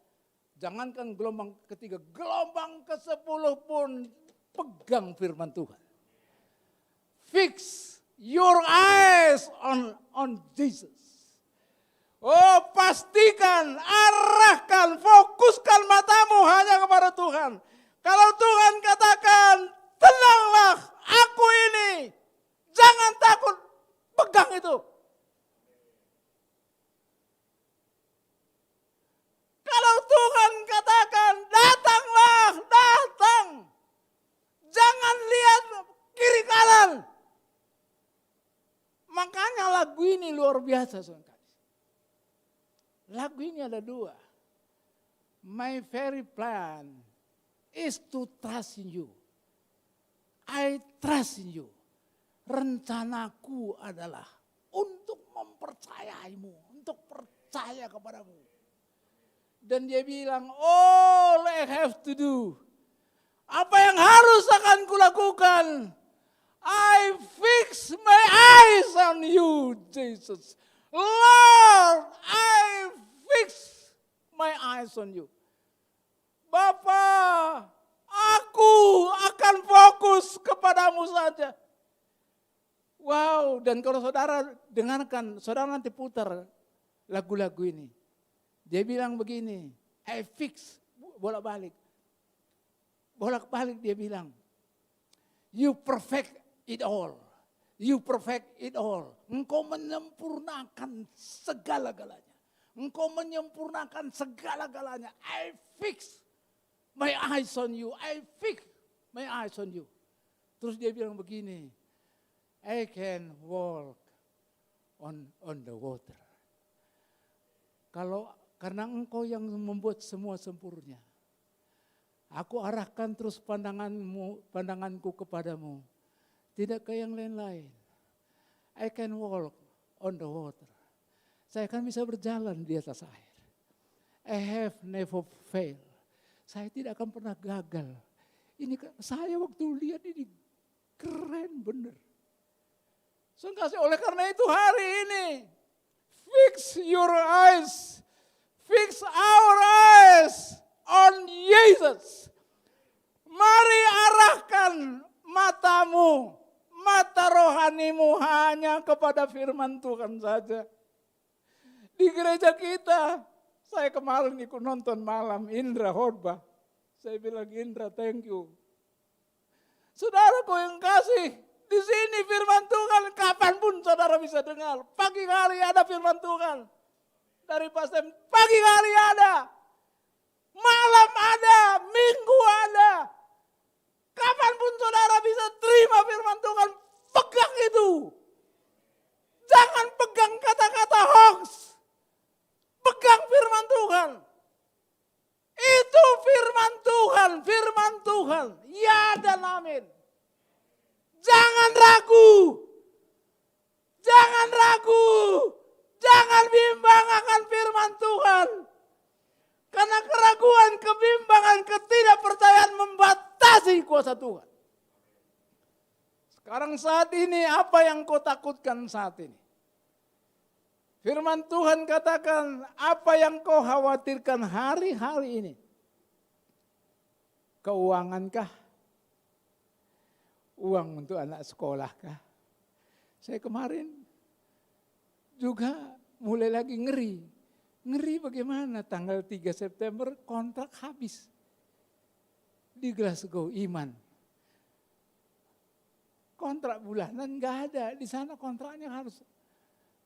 Jangankan gelombang ketiga, gelombang ke-10 pun pegang firman Tuhan. Fix your eyes on Jesus. Oh, pastikan, arahkan, fokuskan matamu hanya kepada Tuhan. Kalau Tuhan katakan, tenanglah, aku ini, jangan takut, pegang itu. Kalau Tuhan katakan, datanglah, datang. Jangan lihat kiri kanan. Makanya lagu ini luar biasa, saudara. Lagu ini ada dua. My very plan is to trust in you. I trust in you. Rencanaku adalah untuk mempercayaimu, untuk percaya kepadamu. Dan dia bilang, all I have to do. Apa yang harus akan kulakukan? I fix my eyes on you, Jesus. Lord, I fix my eyes on you. Bapa, aku akan fokus kepadamu saja. Wow, dan kalau saudara dengarkan, saudara nanti putar lagu-lagu ini. Dia bilang begini, I fix, bolak-balik dia bilang, you perfect it all. You perfect it all. Engkau menyempurnakan segala-galanya. Engkau menyempurnakan segala-galanya. I fix my eyes on you. I fix my eyes on you. Terus dia bilang begini, I can walk on the water. Karena engkau yang membuat semua sempurna. Aku arahkan terus pandanganku kepadamu. Tidak ke yang lain-lain. I can walk on the water. Saya akan bisa berjalan di atas air. I have never failed. Saya tidak akan pernah gagal. Ini saya waktu lihat ini keren bener. Oleh karena itu hari ini, fix your eyes, fix our eyes on Jesus. Mari arahkan matamu, mata rohanimu hanya kepada firman Tuhan saja. Di gereja kita, saya kemarin ikut nonton malam Indra khotbah. Saya bilang, Indra, thank you. Saudaraku yang kasih, di sini firman Tuhan kapanpun saudara bisa dengar. Pagi hari ada firman Tuhan. Dari pastor, pagi hari ada. Malam ada, minggu ada. Kapanpun saudara bisa terima firman Tuhan, pegang itu. Jangan pegang kata-kata hoax. Pegang firman Tuhan. Itu firman Tuhan. Ya dan amin. Jangan ragu. Jangan bimbang akan firman Tuhan. Karena keraguan, kebimbangan, ketidakpercayaan membatasi kuasa Tuhan. Sekarang saat ini apa yang kau takutkan saat ini? Firman Tuhan katakan apa yang kau khawatirkan hari-hari ini? Keuangankah? Uang untuk anak sekolahkah? Saya kemarin juga mulai lagi ngeri. Ngeri bagaimana tanggal 3 September kontrak habis. Di Glasgow, Iman. Kontrak bulanan gak ada. Di sana kontraknya harus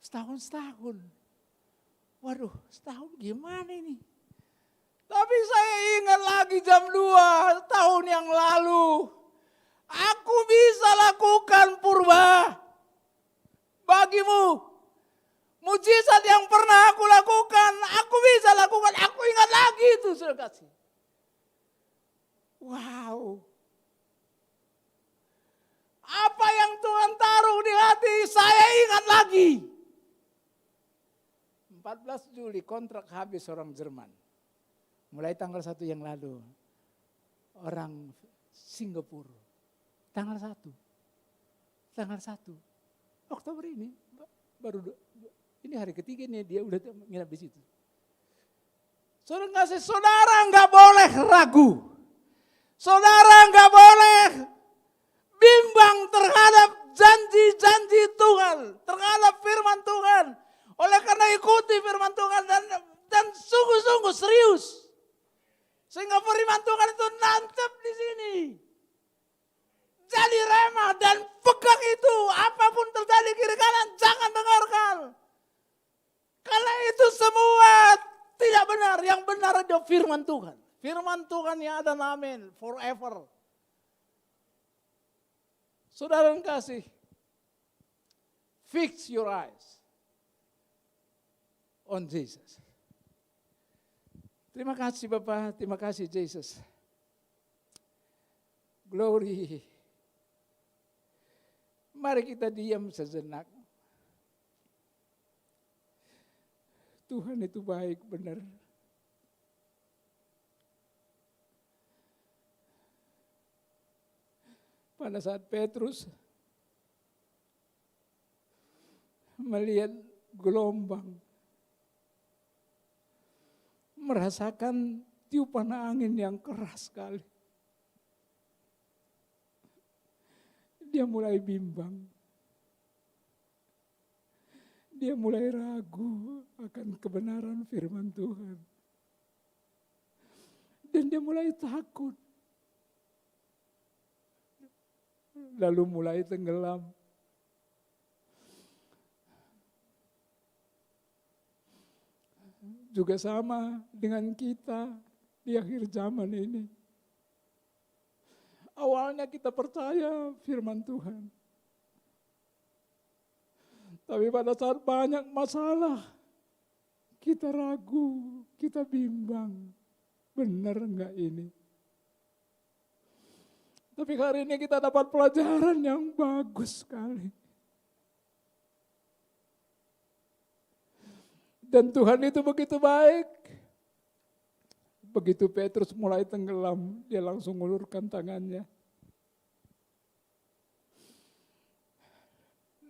setahun. Waduh, setahun gimana ini? Tapi saya ingat lagi jam 2 tahun yang lalu. Aku bisa lakukan purba bagimu. Mujizat yang pernah aku lakukan, aku bisa lakukan. Aku ingat lagi itu, saudara kasih. Wow. Apa yang Tuhan taruh di hati, saya ingat lagi. 14 Juli kontrak habis orang Jerman. Mulai tanggal 1 yang lalu. Orang Singapura. Tanggal 1. Oktober ini baru ini hari ketiga nih dia udah nginap di situ. Saudara nggak boleh ragu. Saudara nggak boleh bimbang terhadap janji-janji Tuhan, terhadap firman Tuhan. Oleh karena ikuti firman Tuhan dan sungguh-sungguh serius. Sehingga firman Tuhan itu nancap di sini. Jadi remah dan pegang itu. Apapun terjadi kiri kanan jangan dengarkan. Karena itu semua tidak benar. Yang benar itu firman Tuhan. Firman Tuhan yang ada amin forever. Saudara yang kasih. Fix your eyes on Jesus. Terima kasih Bapak, terima kasih Jesus. Glory. Mari kita diam sejenak. Tuhan itu baik benar. Pada saat Petrus melihat gelombang merasakan tiupan angin yang keras sekali. Dia mulai bimbang. Dia mulai ragu akan kebenaran firman Tuhan. Dan dia mulai takut. Lalu mulai tenggelam. Juga sama dengan kita di akhir zaman ini. Awalnya kita percaya firman Tuhan. Tapi pada saat banyak masalah, kita ragu, kita bimbang. Benar enggak ini? Tapi hari ini kita dapat pelajaran yang bagus sekali. Dan Tuhan itu begitu baik. Begitu Petrus mulai tenggelam, dia langsung ngulurkan tangannya.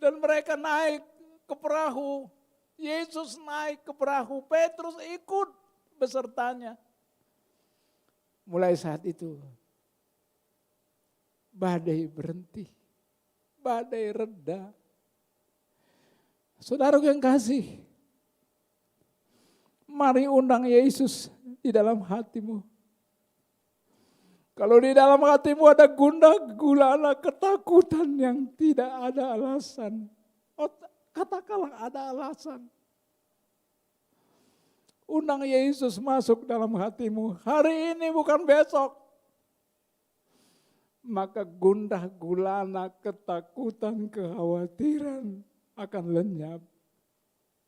Dan mereka naik ke perahu. Yesus naik ke perahu, Petrus ikut besertanya. Mulai saat itu, badai berhenti, badai reda. Saudara yang kasih, mari undang Yesus di dalam hatimu. Kalau di dalam hatimu ada gundah gulana ketakutan yang tidak ada alasan. Katakanlah ada alasan. Undang Yesus masuk dalam hatimu. Hari ini bukan besok. Maka gundah gulana ketakutan kekhawatiran akan lenyap.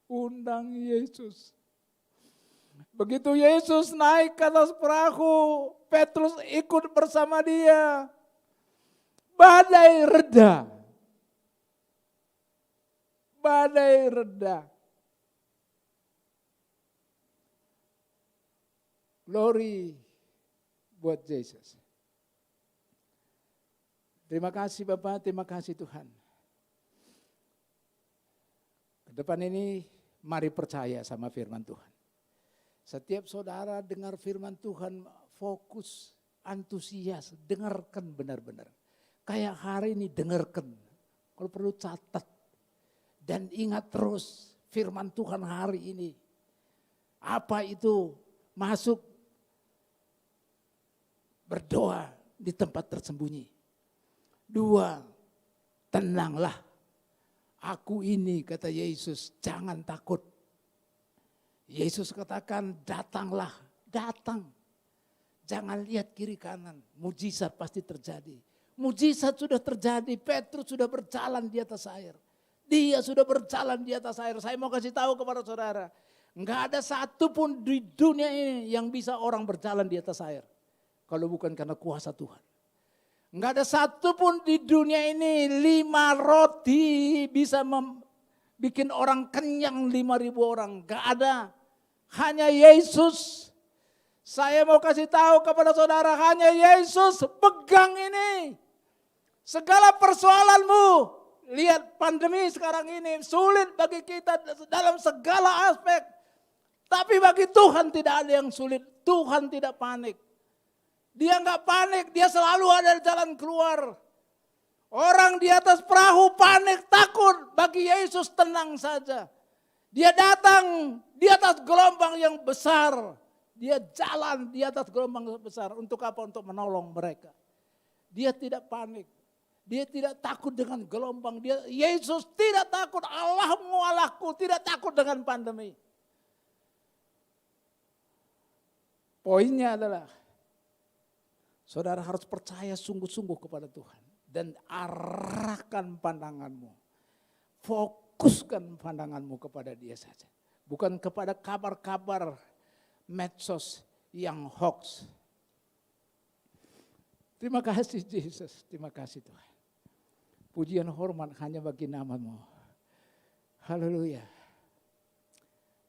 Undang Yesus. Begitu Yesus naik ke atas perahu, Petrus ikut bersama dia. Badai reda. Badai reda. Glory buat Yesus. Terima kasih Bapak, terima kasih Tuhan. Ke depan ini mari percaya sama firman Tuhan. Setiap saudara dengar firman Tuhan, fokus, antusias, dengarkan benar-benar. Kayak hari ini dengarkan, kalau perlu catat. Dan ingat terus firman Tuhan hari ini. Apa itu? Masuk, berdoa di tempat tersembunyi. 2, tenanglah. Aku ini, kata Yesus, jangan takut. Yesus katakan datanglah, datang. Jangan lihat kiri kanan, mujizat pasti terjadi. Mujizat sudah terjadi, Petrus sudah berjalan di atas air. Dia sudah berjalan di atas air. Saya mau kasih tahu kepada saudara, enggak ada satu pun di dunia ini yang bisa orang berjalan di atas air. Kalau bukan karena kuasa Tuhan. Enggak ada satu pun di dunia ini 5 roti bisa bikin orang kenyang 5.000 orang. Enggak ada. Hanya Yesus. Saya mau kasih tahu kepada saudara, hanya Yesus pegang ini. Segala persoalanmu, lihat pandemi sekarang ini sulit bagi kita dalam segala aspek. Tapi bagi Tuhan tidak ada yang sulit. Tuhan tidak panik. Dia enggak panik, dia selalu ada jalan keluar. Orang di atas perahu panik, takut, bagi Yesus tenang saja. Dia datang di atas gelombang yang besar. Dia jalan di atas gelombang besar. Untuk apa? Untuk menolong mereka. Dia tidak panik. Dia tidak takut dengan gelombang. Yesus tidak takut. Allahmu Allahku, tidak takut dengan pandemi. Poinnya adalah, saudara harus percaya sungguh-sungguh kepada Tuhan. Dan arahkan pandanganmu. Fokuskan pandanganmu kepada Dia saja. Bukan kepada kabar-kabar medsos yang hoax. Terima kasih Yesus, terima kasih Tuhan. Pujian hormat hanya bagi nama-Mu. Haleluya.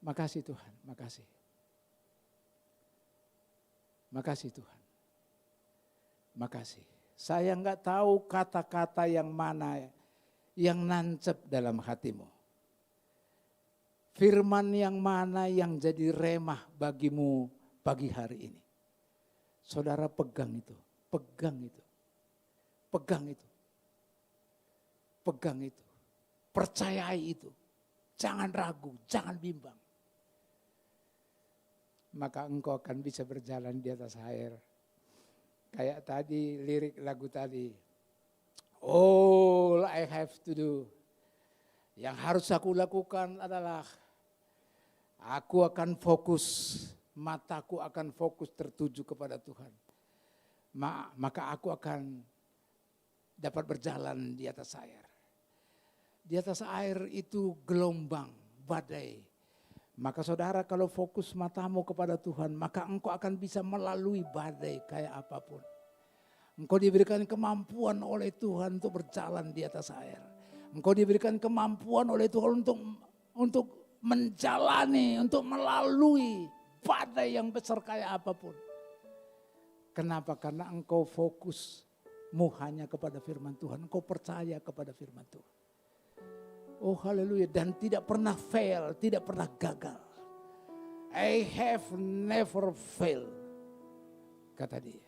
Makasih Tuhan, makasih. Makasih Tuhan. Makasih. Saya enggak tahu kata-kata yang mana yang nancep dalam hatimu. Firman yang mana yang jadi remah bagimu pagi hari ini? Saudara pegang itu, pegang itu, pegang itu, pegang itu, percayai itu, jangan ragu, jangan bimbang. Maka engkau akan bisa berjalan di atas air. Kayak tadi lirik lagu tadi, all I have to do, yang harus aku lakukan adalah aku akan fokus, mataku akan fokus tertuju kepada Tuhan. Maka aku akan dapat berjalan di atas air. Di atas air itu gelombang, badai. Maka saudara kalau fokus matamu kepada Tuhan, maka engkau akan bisa melalui badai kayak apapun. Engkau diberikan kemampuan oleh Tuhan untuk berjalan di atas air. Engkau diberikan kemampuan oleh Tuhan untuk menjalani, untuk melalui badai yang besar kayak apapun. Kenapa? Karena engkau fokusmu hanya kepada firman Tuhan. Engkau percaya kepada firman Tuhan. Oh haleluya, dan tidak pernah fail, tidak pernah gagal. I have never failed, kata dia.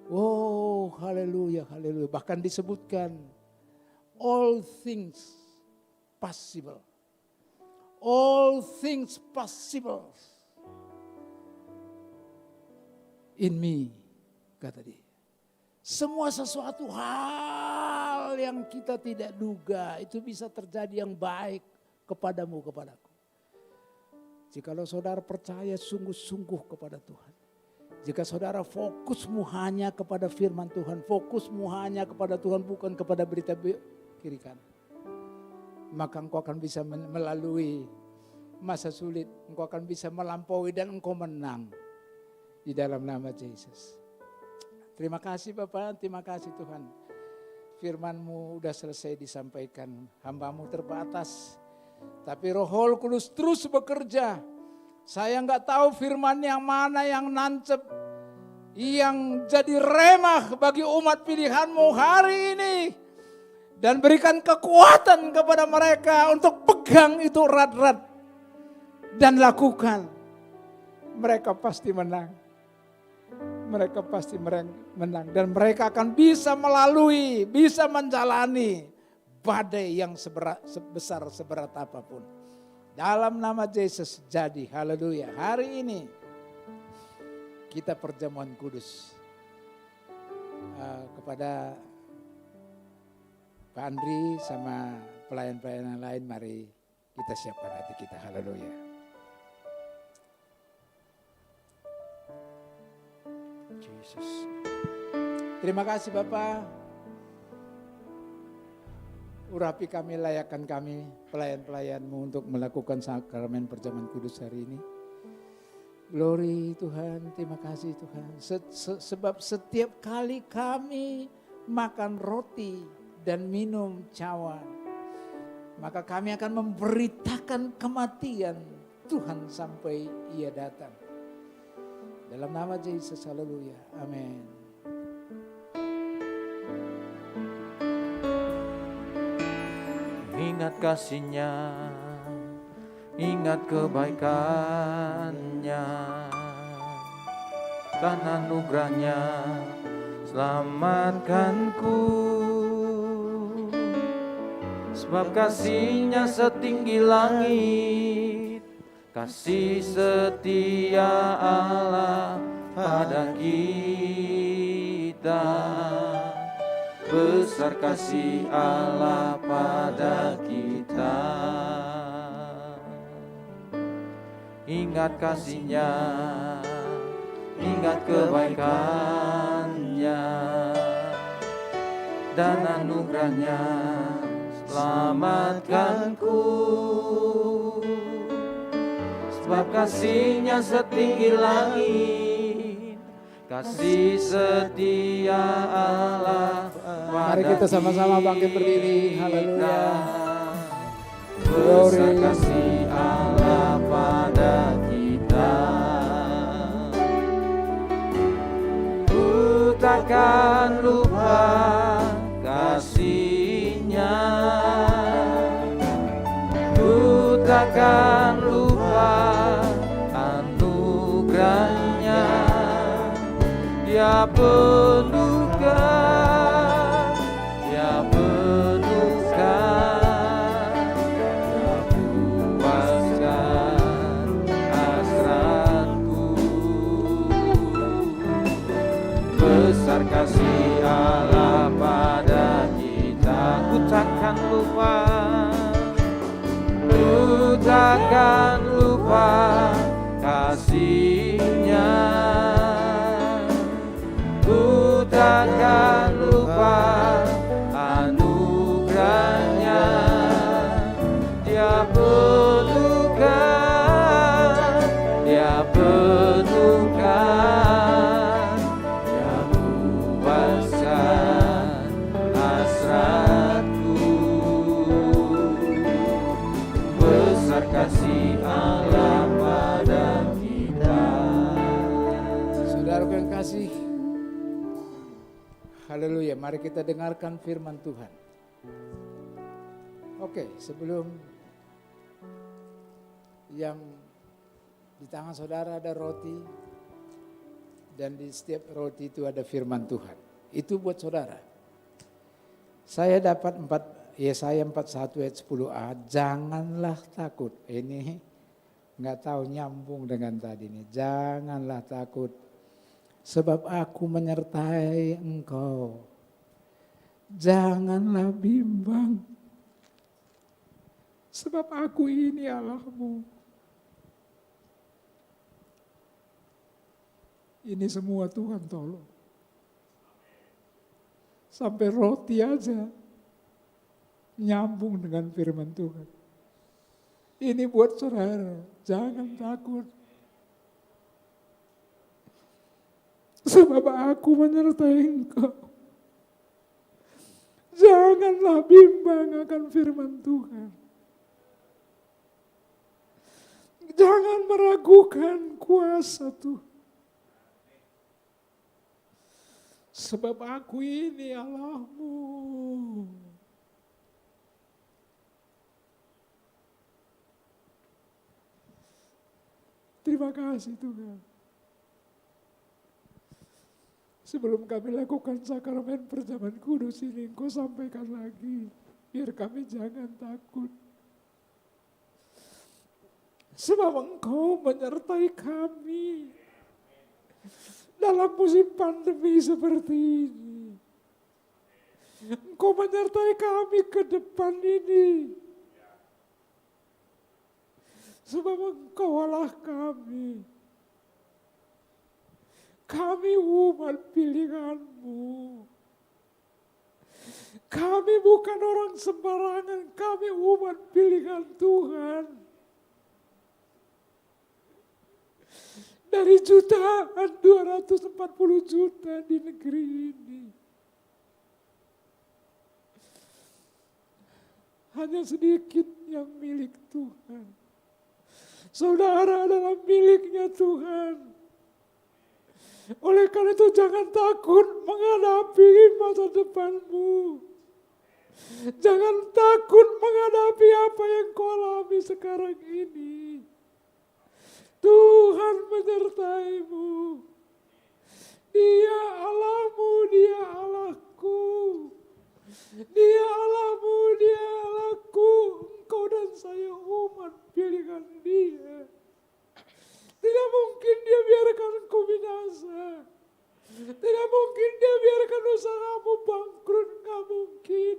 Oh haleluya, haleluya. Bahkan disebutkan all things possible. All things possible in me, kata dia. Semua sesuatu hal yang kita tidak duga itu bisa terjadi yang baik kepadamu, kepadaku. Jikalau saudara percaya sungguh-sungguh kepada Tuhan. Jika saudara fokusmu hanya kepada firman Tuhan, fokusmu hanya kepada Tuhan bukan kepada berita kiri kanan. Maka engkau akan bisa melalui masa sulit, engkau akan bisa melampaui dan engkau menang di dalam nama Yesus. Terima kasih Bapak, terima kasih Tuhan. Firman-Mu sudah selesai disampaikan, hamba-Mu terbatas. Tapi Roh Kudus terus bekerja. Saya enggak tahu firman yang mana yang nancep, yang jadi remah bagi umat pilihan-Mu hari ini. Dan berikan kekuatan kepada mereka untuk pegang itu erat-erat. Dan lakukan. Mereka pasti menang. Mereka pasti menang dan mereka akan bisa melalui, bisa menjalani badai yang sebesar seberat apapun. Dalam nama Yesus jadi, haleluya. Hari ini kita perjamuan kudus kepada Pak Andri sama pelayan-pelayan yang lain, mari kita siapkan hati kita, haleluya. Yesus. Terima kasih Bapak. Urapi kami, layakkan kami, pelayan-pelayan-Mu untuk melakukan sakramen perjamuan kudus hari ini. Glory Tuhan, terima kasih Tuhan. Sebab setiap kali kami makan roti dan minum cawan, maka kami akan memberitakan kematian Tuhan sampai Ia datang. Dalam nama Yesus, haleluya, amin. Ingat kasih-Nya, ingat kebaikan-Nya, dan anugerah-Nya, selamatkanku. Sebab kasih-Nya setinggi langit, kasih setia Allah pada kita. Besar kasih Allah pada kita. Ingat kasih-Nya, ingat kebaikan-Nya, dan anugerah-Nya, selamatkanku. Sebab kasih-Nya setinggi langit, kasih setia Allah pada Mari kita sama-sama bangkit berdiri, haleluya. Besar kasih Allah pada kita. Ku takkan lupa kasih-Nya, ku takkan Dia penuhkan, Dia penuhkan, Dia puaskan hasratku. Besar kasih Allah pada kita, ku takkan lupa, ku takkan lupa kasih-Nya, ku takkan lupa anugerah-Nya. Dia penuhkan, Dia penuhkan, Dia puaskan hasratku. Besar kasih Allah pada kita. Saudaraku yang kasih, haleluya, mari kita dengarkan firman Tuhan. Oke, sebelum yang di tangan saudara ada roti, dan di setiap roti itu ada firman Tuhan. Itu buat saudara. Saya dapat Yesaya 41 ayat 10a, janganlah takut. Ini nggak tahu nyambung dengan tadi ini. Janganlah takut, sebab aku menyertai engkau. Janganlah bimbang, sebab aku ini Allahmu. Ini semua Tuhan tolong. Sampai roti aja nyambung dengan firman Tuhan. Ini buat saudara, jangan takut. Sebab aku menyertai engkau. Janganlah bimbang akan firman Tuhan. Jangan meragukan kuasa Tuhan. Sebab aku ini Allahmu. Terima kasih Tuhan. Sebelum kami lakukan sakramen perjamuan kudus ini, Engkau sampaikan lagi, biar kami jangan takut. Sebab Engkau menyertai kami dalam musim pandemi seperti ini. Engkau menyertai kami ke depan ini. Sebab Engkau Allah kami. Kami umat pilihan-Mu. Kami bukan orang sembarangan, kami umat pilihan Tuhan. Dari jutaan 240 juta di negeri ini. Hanya sedikit yang milik Tuhan. Saudara adalah miliknya Tuhan. Oleh karena itu jangan takut menghadapi masa depanmu. Jangan takut menghadapi apa yang kau alami sekarang ini. Tuhan menyertai-Mu. Dia Allahmu, Dia Allahku. Dia Allahmu, Dia Allahku. Engkau dan saya umat pilihan Dia. Tidak mungkin Dia biarkan engkau binasa. Tidak mungkin Dia biarkan usahamu bangkrut. Tidak mungkin.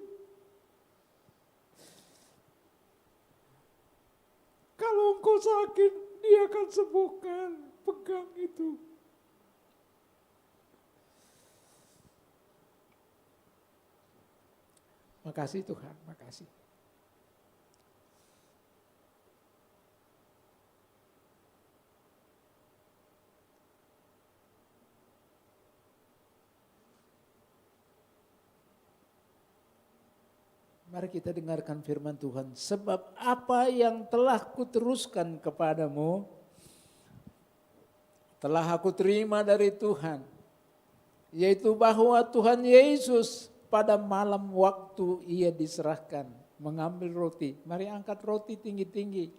Kalau engkau sakit, Dia akan sembuhkan. Pegang itu. Makasih Tuhan, makasih. Mari kita dengarkan firman Tuhan. Sebab apa yang telah kuteruskan kepadamu, telah aku terima dari Tuhan. Yaitu bahwa Tuhan Yesus pada malam waktu Ia diserahkan, mengambil roti. Mari angkat roti tinggi-tinggi.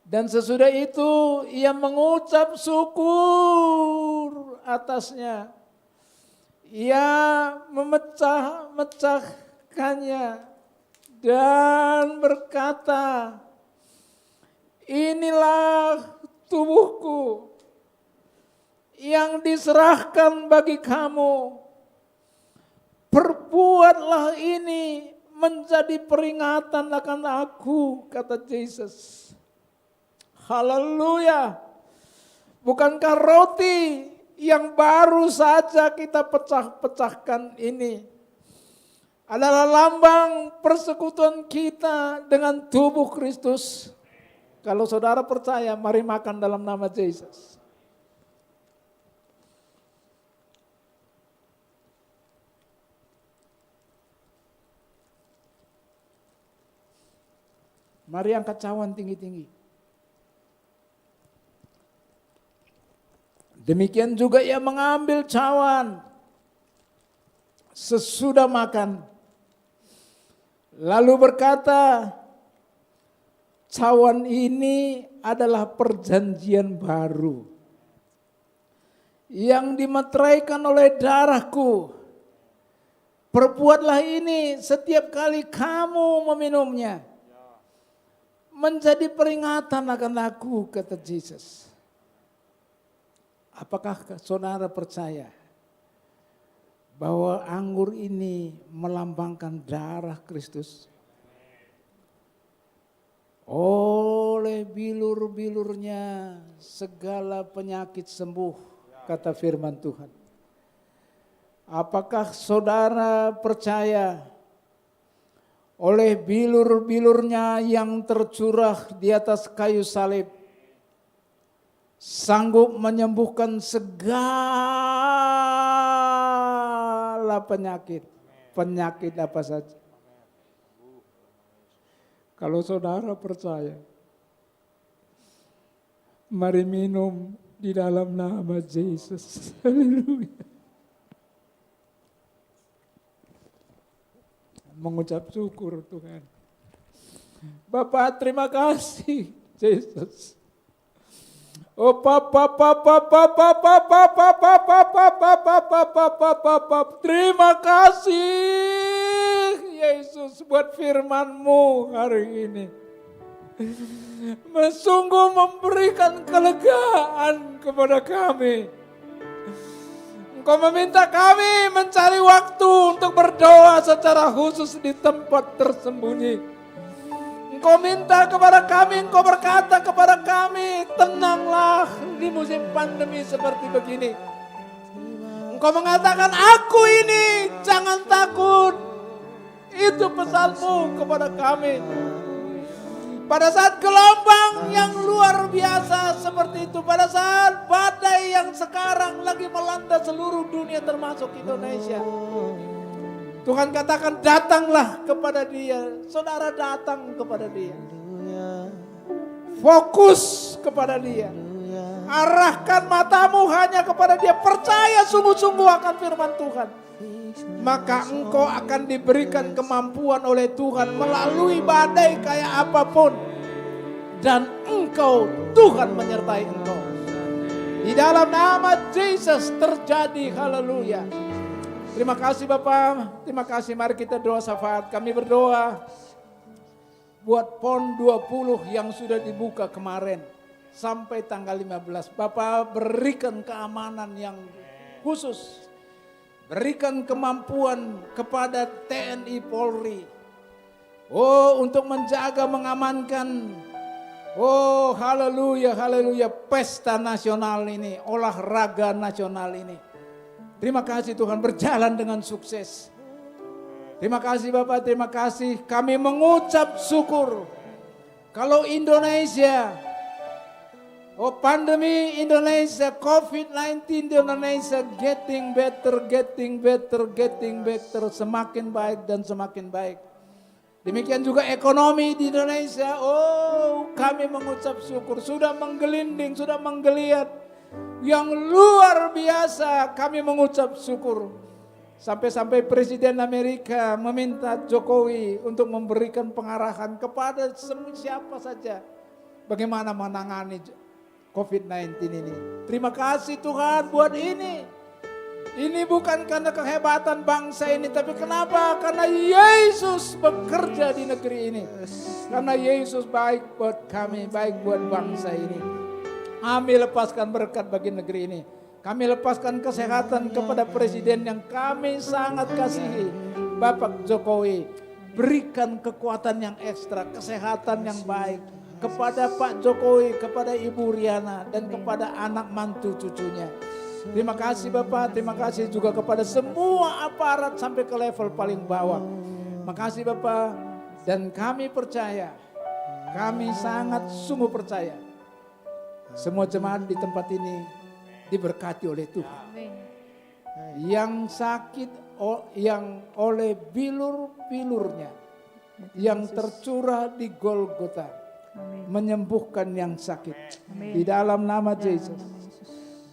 Dan sesudah itu Ia mengucap syukur. atasnya. Ia memecah-mecahkannya dan berkata, inilah tubuhku yang diserahkan bagi kamu. Perbuatlah ini menjadi peringatan akan aku, kata Yesus. Haleluya. Bukankah roti yang baru saja kita pecah-pecahkan ini adalah lambang persekutuan kita dengan tubuh Kristus? Kalau saudara percaya, mari makan dalam nama Yesus. Mari angkat cawan tinggi-tinggi. Demikian juga ia mengambil cawan sesudah makan. Lalu berkata, cawan ini adalah perjanjian baru yang dimeteraikan oleh darahku. Perbuatlah ini setiap kali kamu meminumnya, menjadi peringatan akan aku, kata Yesus. Apakah saudara percaya bahwa anggur ini melambangkan darah Kristus? Oleh bilur-bilurnya segala penyakit sembuh, kata firman Tuhan. Apakah saudara percaya oleh bilur-bilurnya yang tercurah di atas kayu salib sanggup menyembuhkan segala penyakit. Penyakit apa saja. Kalau saudara percaya, mari minum di dalam nama Yesus. Haleluya. Mengucap syukur Tuhan. Bapak terima kasih Yesus. Oh terima kasih Yesus buat firman-Mu hari ini. Sungguh memberikan kelegaan kepada kami. Engkau meminta kami mencari waktu untuk berdoa secara khusus di tempat tersembunyi. Engkau minta kepada kami, Engkau berkata kepada kami, tenanglah di musim pandemi seperti begini. Engkau mengatakan, aku ini, jangan takut. Itu pesan-Mu kepada kami. Pada saat gelombang yang luar biasa seperti itu, pada saat badai yang sekarang lagi melanda seluruh dunia termasuk Indonesia, Tuhan katakan datanglah kepada Dia. Saudara datang kepada Dia. Fokus kepada Dia. Arahkan matamu hanya kepada Dia. Percaya sungguh-sungguh akan firman Tuhan. Maka engkau akan diberikan kemampuan oleh Tuhan melalui badai kayak apapun. Dan engkau, Tuhan menyertai engkau. Di dalam nama Yesus terjadi, haleluya. Terima kasih Bapak, terima kasih. Mari kita doa syafaat. Kami berdoa buat PON 20 yang sudah dibuka kemarin sampai tanggal 15. Bapak berikan keamanan yang khusus. Berikan kemampuan kepada TNI Polri. Oh, untuk menjaga, mengamankan. Oh, haleluya, haleluya. Pesta nasional ini, olahraga nasional ini. Terima kasih Tuhan, berjalan dengan sukses. Terima kasih Bapak, terima kasih. Kami mengucap syukur. Kalau Indonesia, oh pandemi Indonesia, COVID-19 di Indonesia getting better, semakin baik dan semakin baik. Demikian juga ekonomi di Indonesia, oh kami mengucap syukur, sudah menggelinding, sudah menggeliat. Yang luar biasa kami mengucap syukur. Sampai-sampai Presiden Amerika meminta Jokowi untuk memberikan pengarahan kepada siapa saja. Bagaimana menangani COVID-19 ini. Terima kasih Tuhan buat ini. Ini bukan karena kehebatan bangsa ini, tapi kenapa? Karena Yesus bekerja di negeri ini. Karena Yesus baik buat kami, baik buat bangsa ini. Kami lepaskan berkat bagi negeri ini. Kami lepaskan kesehatan kepada presiden yang kami sangat kasihi, Bapak Jokowi. Berikan kekuatan yang ekstra, kesehatan yang baik kepada Pak Jokowi, kepada Ibu Riana, dan kepada anak mantu cucunya. Terima kasih Bapak, terima kasih juga kepada semua aparat sampai ke level paling bawah. Makasih Bapak, dan kami percaya, kami sangat sungguh percaya, semua jemaat di tempat ini diberkati oleh Tuhan. Yang sakit, yang oleh bilur-bilurnya, yang tercurah di Golgota, menyembuhkan yang sakit. Di dalam nama Yesus.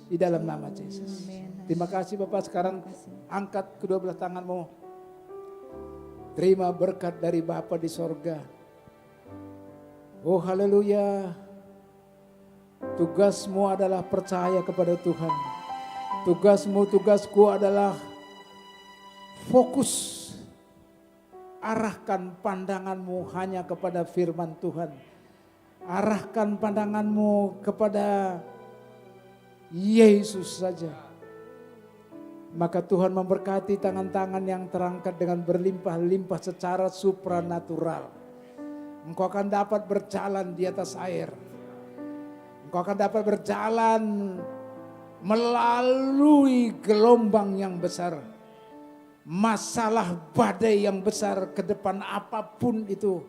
Di dalam nama Yesus. Terima kasih Bapak, sekarang angkat kedua belah tanganmu. Terima berkat dari Bapa di sorga. Oh haleluya. Tugasmu adalah percaya kepada Tuhan. Tugasmu, tugasku adalah fokus. Arahkan pandanganmu hanya kepada firman Tuhan. Arahkan pandanganmu kepada Yesus saja. Maka Tuhan memberkati tangan-tangan yang terangkat dengan berlimpah-limpah secara supranatural. Engkau akan dapat berjalan di atas air. Engkau akan dapat berjalan melalui gelombang yang besar. Masalah badai yang besar ke depan apapun itu.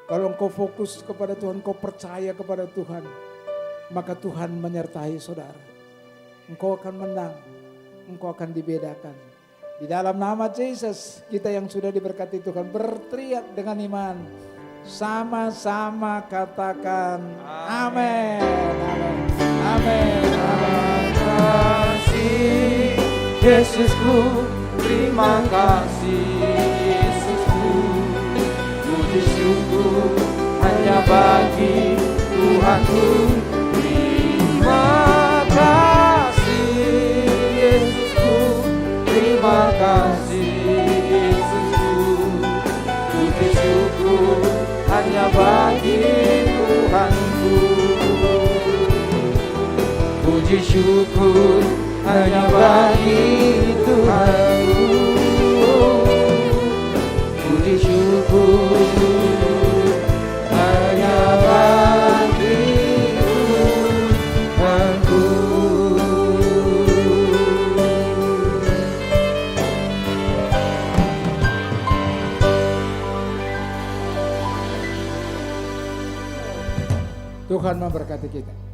Kalau engkau fokus kepada Tuhan, engkau percaya kepada Tuhan, maka Tuhan menyertai saudara. Engkau akan menang, engkau akan dibedakan. Di dalam nama Yesus, kita yang sudah diberkati Tuhan berteriak dengan iman. Sama-sama katakan amin. Amin. Amin. Amin. Kasih Yesusku, terima kasih Yesusku. Puji syukur hanya bagi Tuhanku. Terima kasih Yesusku, terima kasih Yesusku. Puji syukur hanya bagi Tuhanku. Puji syukur hanya bagi Tuhanku. Puji syukur hanya bagi Tuhanku. Tuhan memberkati kita.